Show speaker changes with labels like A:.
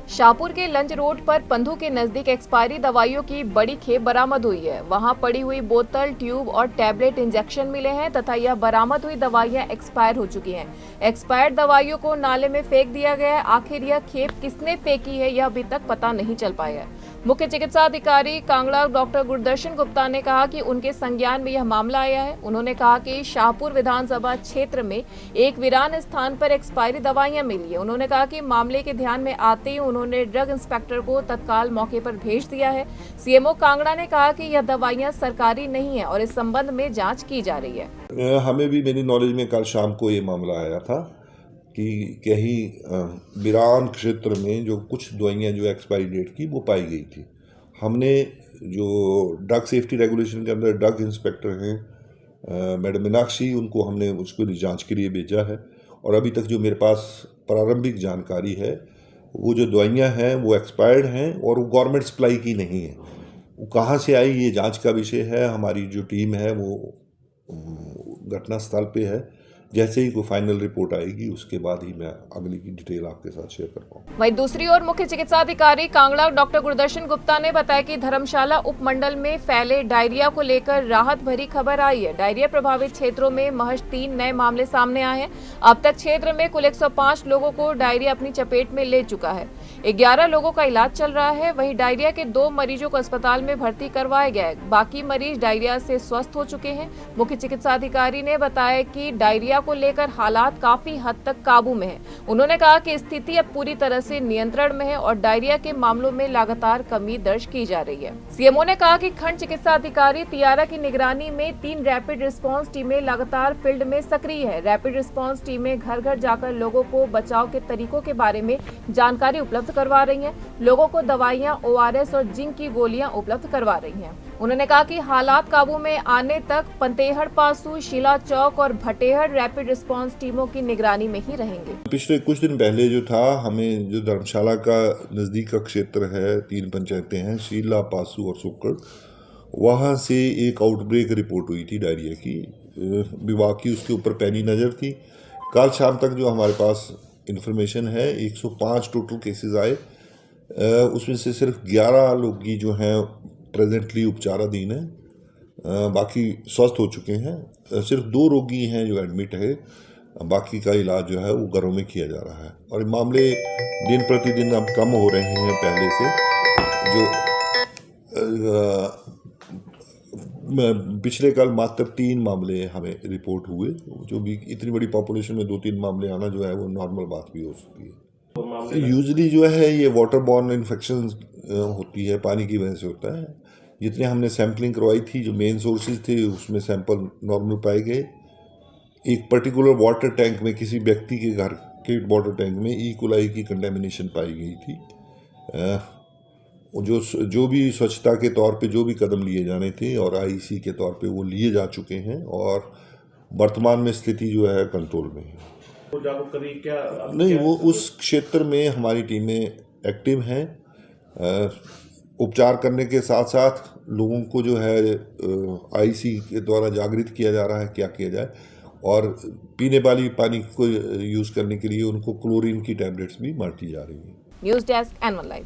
A: शाहपुर के लंज रोड पर पंधु के नजदीक एक्सपायरी दवाइयों की बड़ी खेप बरामद हुई है। वहां पड़ी हुई बोतल, ट्यूब और टैबलेट इंजेक्शन मिले हैं तथा यह बरामद हुई दवाइयां एक्सपायर हो चुकी हैं। एक्सपायर्ड दवाइयों को नाले में फेंक दिया गया है। आखिर यह खेप किसने फेंकी है, यह अभी तक पता नहीं चल पाया है। मुख्य चिकित्सा अधिकारी कांगड़ा डॉक्टर गुरदर्शन गुप्ता ने कहा कि उनके संज्ञान में यह मामला आया है। उन्होंने कहा कि शाहपुर विधानसभा क्षेत्र में एक वीरान स्थान पर एक्सपायरी दवाइयां मिली है। उन्होंने कहा कि मामले के ध्यान में आते ही उन्होंने ड्रग इंस्पेक्टर को तत्काल मौके पर भेज दिया है। सीएमओ कांगड़ा ने कहा कि यह दवाइयां सरकारी नहीं है और इस संबंध में जांच की जा रही है।
B: हमें भी मेरी नॉलेज में कल शाम को ये मामला आया था कि कहीं बिरान क्षेत्र में जो कुछ दवाइयां जो एक्सपायरी डेट की वो पाई गई थी। हमने जो ड्रग सेफ्टी रेगुलेशन के अंदर ड्रग इंस्पेक्टर हैं मैडम मीनाक्षी, उनको हमने उसको जांच के लिए भेजा है और अभी तक जो मेरे पास प्रारंभिक जानकारी है वो जो दवाइयां हैं वो एक्सपायर्ड हैं और वो गवर्नमेंट सप्लाई की नहीं है। वो कहाँ से आई ये जांच का विषय है। हमारी जो टीम है वो घटना स्थल पे है। जैसे ही कोई फाइनल रिपोर्ट आएगी उसके बाद ही मैं अगली की डिटेल आपके साथ शेयर कर पाऊंगा।
A: वहीं दूसरी ओर मुख्य चिकित्सा अधिकारी कांगड़ा डॉक्टर गुरदर्शन गुप्ता ने बताया कि धर्मशाला उपमंडल में फैले डायरिया को लेकर राहत भरी खबर आई है। डायरिया प्रभावित क्षेत्रों में महज 3 नए मामले सामने आए हैं। अब तक क्षेत्र में कुल 105 लोगों को डायरिया अपनी चपेट में ले चुका है। 11 लोगों का इलाज चल रहा है। वहीं डायरिया के 2 मरीजों को अस्पताल में भर्ती करवाया गया है। बाकी मरीज डायरिया से स्वस्थ हो चुके हैं। मुख्य चिकित्सा अधिकारी ने बताया कि डायरिया को लेकर हालात काफी हद तक काबू में है। उन्होंने कहा कि स्थिति अब पूरी तरह से नियंत्रण में है और डायरिया के मामलों में लगातार कमी दर्ज की जा रही है। सीएमओ ने कहा कि खंड चिकित्सा अधिकारी तियारा की निगरानी में 3 रैपिड रिस्पांस टीमें लगातार फील्ड में सक्रिय है। रैपिड रिस्पांस टीमें घर घर जाकर लोगों को बचाव के तरीकों के बारे में जानकारी उपलब्ध करवा रही हैं। लोगों को दवाइयां, ORS और जिंक की गोलियां उपलब्ध करवा रही हैं। उन्होंने कहा कि हालात काबू में आने तक पंतेहड़ पासू, शीला चौक और भटेहड़ रैपिड रिस्पांस टीमों की निगरानी में ही रहेंगे।
B: पिछले कुछ दिन पहले जो था, हमें जो धर्मशाला का नज़दीक का क्षेत्र है, 3 पंचायतें हैं, शीला, पासू और सुक्कड़, वहाँ से एक आउटब्रेक रिपोर्ट हुई थी डायरिया की। विभाग की उसके ऊपर पैनी नज़र थी। कल शाम तक जो हमारे पास इंफॉर्मेशन है 105 टोटल केसेस आए। उसमें से सिर्फ 11 लोग की जो हैं प्रेजेंटली उपचाराधीन है। बाकी स्वस्थ हो चुके हैं। सिर्फ 2 रोगी हैं जो एडमिट है। बाकी का इलाज जो है वो घरों में किया जा रहा है और मामले दिन प्रतिदिन अब कम हो रहे हैं पहले से। जो पिछले कल मात्र 3 मामले हमें रिपोर्ट हुए, जो भी इतनी बड़ी पॉपुलेशन में 2-3 मामले आना जो है वो नॉर्मल बात भी हो सकती है। यूजली जो है ये वाटर बॉर्न इन्फेक्शन होती है, पानी की वजह से होता है। जितने हमने सैम्पलिंग करवाई थी, जो मेन सोर्सेज थे, उसमें सैंपल नॉर्मल पाए गए। एक पर्टिकुलर वाटर टैंक में, किसी व्यक्ति के घर के वाटर टैंक में ई कोलाई की कंटेमिनेशन पाई गई थी। जो भी स्वच्छता के तौर पे जो भी कदम लिए जाने थे और IEC के तौर पे वो लिए जा चुके हैं और वर्तमान में स्थिति जो है कंट्रोल में है।
C: तो जागरूक करिए क्या
B: नहीं, वो उस क्षेत्र में हमारी टीमें एक्टिव हैं। उपचार करने के साथ साथ लोगों को जो है IEC के द्वारा जागृत किया जा रहा है क्या किया जाए, और पीने वाली पानी को यूज़ करने के लिए उनको क्लोरीन की टैबलेट्स भी बांटी जा रही हैं।
A: News desk N1 live.